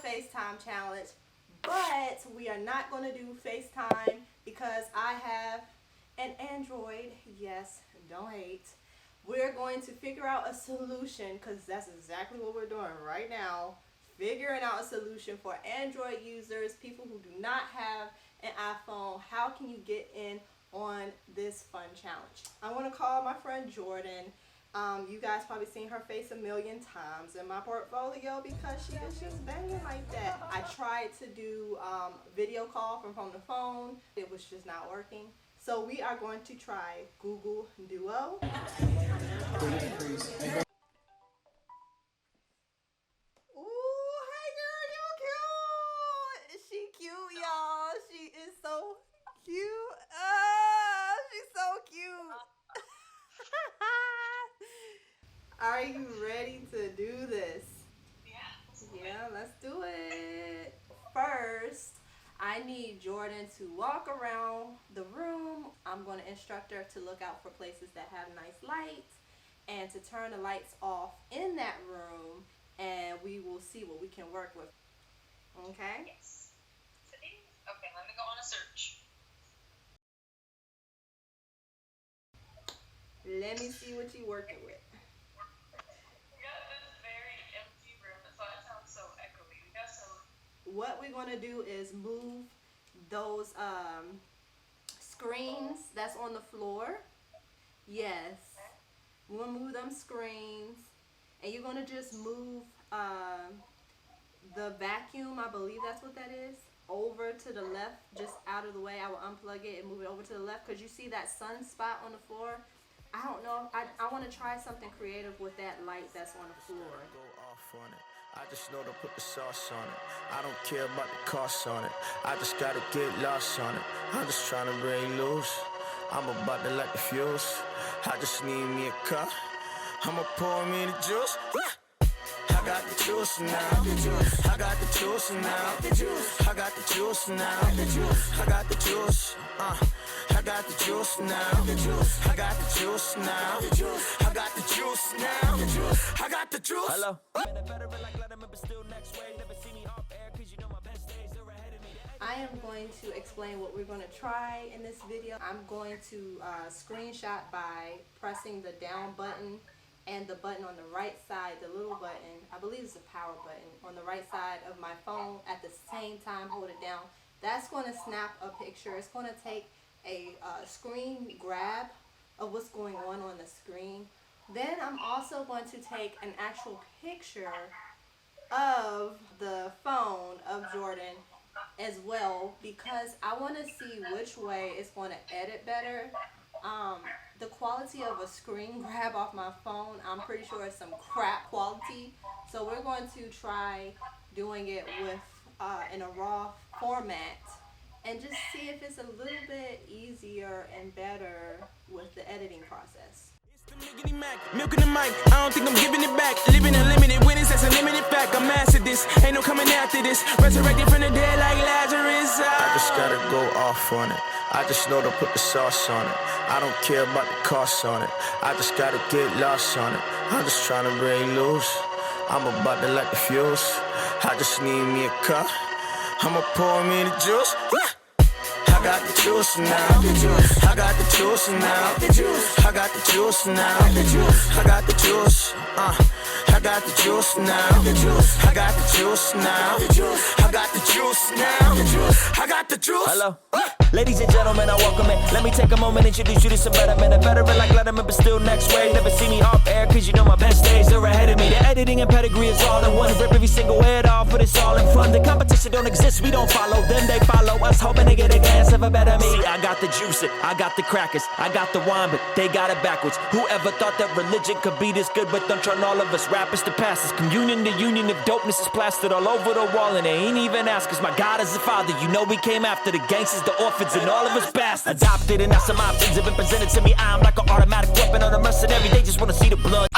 FaceTime challenge, but we are not going to do FaceTime because I have an Android. Yes, don't hate. We're going to figure out a solution, because that's exactly what we're doing right now. Figuring out a solution for Android users, people who do not have an iPhone. How can you get in on this fun challenge? I want to call my friend Jordynne. You guys probably seen her face a million times in my portfolio because she is just banging like that. I tried to do video call from the phone. It was just not working. So we are going to try Google Duo. Ooh, hey girl, you cute. She cute, y'all. She is so cute. She's so cute. Are you ready to do this? Yeah, let's do it. First, I need Jordynne to walk around the room. I'm going to instruct her to look out for places that have nice lights and to turn the lights off in that room, and we will see what we can work with. Okay? Yes. Okay, let me go on a search. Let me see what you're working with. What we're going to do is move those screens that's on the floor. Yes. We're going to move them screens. And you're going to just move the vacuum, I believe that's what that is, over to the left, just out of the way. I will unplug it and move it over to the left, because you see that sun spot on the floor. I don't know. I want to try something creative with that light that's on the floor. I just know to put the sauce on it. I don't care about the cost on it. I just gotta get lost on it. I'm just trying to break loose. I'm about to light the fuse. I just need me a cup. I'ma pour me the juice. I got the juice now. I got the juice now. I got the juice now. I got the juice. I got the juice now. I got the juice now. I got the juice now. I got the juice. Hello. I am going to explain what we're going to try in this video. I'm going to screenshot by pressing the down button and the button on the right side, the little button, I believe it's the power button, on the right side of my phone at the same time. Hold it down. That's going to snap a picture. It's going to take a screen grab of what's going on the screen. Then I'm also going to take an actual picture of the phone of Jordynne as well, because I want to see which way it's going to edit better. The quality of a screen grab off my phone, I'm pretty sure it's some crap quality. So we're going to try doing it with in a raw format and just see if it's a little bit easier and better with the editing process. Milking the mic, I don't think I'm giving it back. Living unlimited winnings, that's a limited fact. I'm mastered this, ain't no coming after this. Resurrected from the dead like Lazarus. I just gotta go off on it. I just know to put the sauce on it. I don't care about the cost on it. I just gotta get lost on it. I'm just trying to break loose. I'm about to light the fuse. I just need me a cup. I'ma pour me the juice. I got the juice now. I got the juice now. I got the juice now. I got the juice. I got the juice now. I got the juice now. I got the juice now. I got the juice. Hello. Ladies and gentlemen, I welcome it. Let me take a moment and introduce you to some better men. A veteran like Letterman, but still next wave. Never see me off air, cause you know my best days are ahead of me. The editing and pedigree is all in one. Rip every single head off, but it's all in fun. The competition don't exist, we don't follow them. They follow us, hoping they get a glance of a better me. See, I got the juice, I got the crackers, I got the wine, but they got it backwards. Whoever thought that religion could be this good, but don't turn all of us rappers to pastors. Communion, the union of dopeness is plastered all over the wall, and they ain't even ask us. My God is the Father, you know we came after the gangsters, the orphans, and all of us bastards. Adopted, and now some options have been presented to me. I'm like an automatic weapon on a mercenary, they just wanna see the blood.